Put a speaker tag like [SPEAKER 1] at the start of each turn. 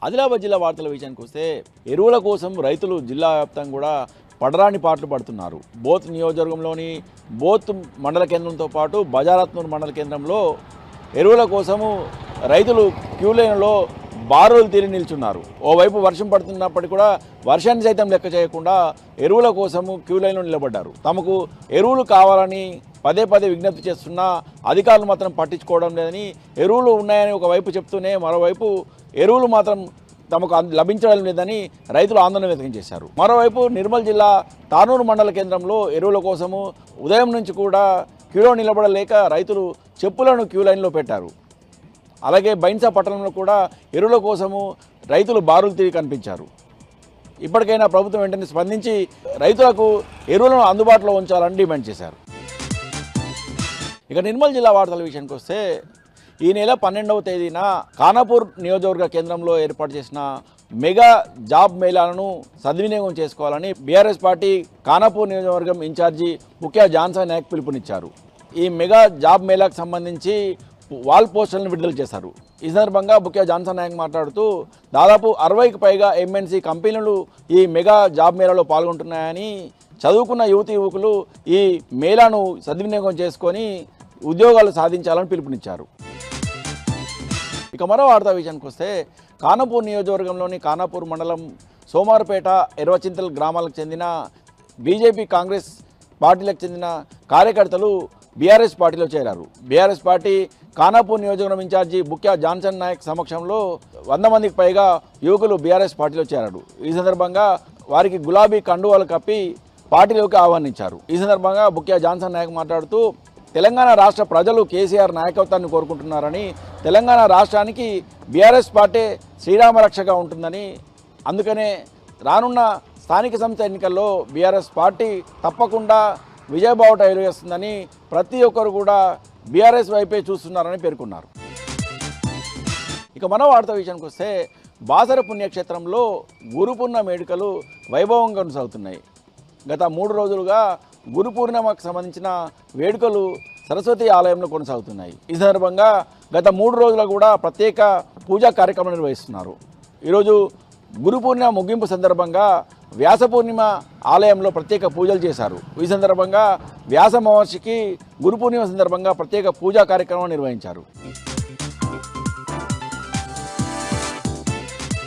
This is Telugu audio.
[SPEAKER 1] ఆదిలాబాద్ జిల్లా వార్తల విషయానికి వస్తే ఎరువుల కోసం రైతులు జిల్లా వ్యాప్తంగా కూడా పడరాని పాటలు పడుతున్నారు. బోత్ నియోజకవర్గంలోని బోత్ మండల కేంద్రంతో పాటు బజారత్నూర్ మండల కేంద్రంలో ఎరువుల కోసము రైతులు క్యూ లైన్లో బారులు తీరి నిల్చున్నారు. ఓవైపు వర్షం పడుతున్నప్పటికీ కూడా వర్షాన్ని సైతం లెక్క చేయకుండా ఎరువుల కోసము క్యూ లైన్లో నిలబడ్డారు. తమకు ఎరువులు కావాలని పదే పదే విజ్ఞప్తి చేస్తున్నా అధికారులు మాత్రం పట్టించుకోవడం లేదని, ఎరువులు ఉన్నాయని ఒకవైపు చెప్తూనే మరోవైపు ఎరువులు మాత్రం తమకు లభించడం లేదని రైతులు ఆందోళన వ్యక్తం చేశారు. మరోవైపు నిర్మల్ జిల్లా తానూరు మండల కేంద్రంలో ఎరువుల కోసము ఉదయం నుంచి కూడా క్యూలో నిలబడలేక రైతులు చెప్పులను క్యూ లైన్లో పెట్టారు. అలాగే బైన్సా పట్టణంలో కూడా ఎరువుల కోసము రైతులు బారులు తిరిగి కనిపించారు. ఇప్పటికైనా ప్రభుత్వం వెంటనే స్పందించి రైతులకు ఎరువులను అందుబాటులో ఉంచాలని డిమాండ్ చేశారు. ఇక నిర్మల్ జిల్లా వార్తల విషయానికి వస్తే ఈ నెల 12వ తేదీన ఖానాపూర్ నియోజకవర్గ కేంద్రంలో ఏర్పాటు చేసిన మెగా జాబ్ మేళాలను సద్వినియోగం చేసుకోవాలని బీఆర్ఎస్ పార్టీ ఖానాపూర్ నియోజకవర్గం ఇన్ఛార్జి బుక్యా జాన్సన్ నాయక్ పిలుపునిచ్చారు. ఈ మెగా జాబ్ మేళాకు సంబంధించి వాల్ పోస్టర్లను విడుదల చేశారు. ఈ సందర్భంగా బుక్యా జాన్సన్ నాయక్ మాట్లాడుతూ దాదాపు 60కి పైగా ఎంఎన్సీ కంపెనీలు ఈ మెగా జాబ్ మేళాలో పాల్గొంటున్నాయని, చదువుకున్న యువకులు ఈ మేళాను సద్వినియోగం చేసుకొని ఉద్యోగాలు సాధించాలని పిలుపునిచ్చారు. ఇక మరో వార్తా విషయానికి వస్తే ఖానాపూర్ నియోజకవర్గంలోని ఖానాపూర్ మండలం సోమారుపేట, ఎర్వచింతల్ గ్రామాలకు చెందిన బీజేపీ, కాంగ్రెస్ పార్టీలకు చెందిన కార్యకర్తలు బీఆర్ఎస్ పార్టీలో చేరారు. బీఆర్ఎస్ పార్టీ ఖానాపూర్ నియోజకవర్గం ఇన్ఛార్జి బుక్యా జాన్సన్ నాయక్ సమక్షంలో 100 మందికి పైగా యువకులు బీఆర్ఎస్ పార్టీలో చేరారు. ఈ సందర్భంగా వారికి గులాబీ కండువాలు కప్పి పార్టీలోకి ఆహ్వానించారు. ఈ సందర్భంగా బుక్యా జాన్సన్ నాయక్ మాట్లాడుతూ తెలంగాణ రాష్ట్ర ప్రజలు కేసీఆర్ నాయకత్వాన్ని కోరుకుంటున్నారని, తెలంగాణ రాష్ట్రానికి బీఆర్ఎస్ పార్టీ శ్రీరామ రక్షగా ఉంటుందని, అందుకనే రానున్న స్థానిక సంస్థ ఎన్నికల్లో బీఆర్ఎస్ పార్టీ తప్పకుండా విజయబావుట ఎలుగేస్తుందని, ప్రతి ఒక్కరు కూడా బీఆర్ఎస్ వైపే చూస్తున్నారని పేర్కొన్నారు. ఇక మన వార్త విషయానికి వస్తే బాసర పుణ్యక్షేత్రంలో గురు పూర్ణిమ వేడుకలు వైభవంగా కొనసాగుతున్నాయి. గత 3 రోజులుగా గురు పూర్ణిమకు సంబంధించిన వేడుకలు సరస్వతి ఆలయంలో కొనసాగుతున్నాయి. ఈ సందర్భంగా గత 3 రోజులు కూడా ప్రత్యేక పూజా కార్యక్రమాలు నిర్వహిస్తున్నారు. ఈరోజు గురు పూర్ణిమ ముగింపు సందర్భంగా వ్యాస పూర్ణిమ ఆలయంలో ప్రత్యేక పూజలు చేశారు. ఈ సందర్భంగా వ్యాస మహర్షికి గురు పూర్ణిమ సందర్భంగా ప్రత్యేక పూజా కార్యక్రమం నిర్వహించారు.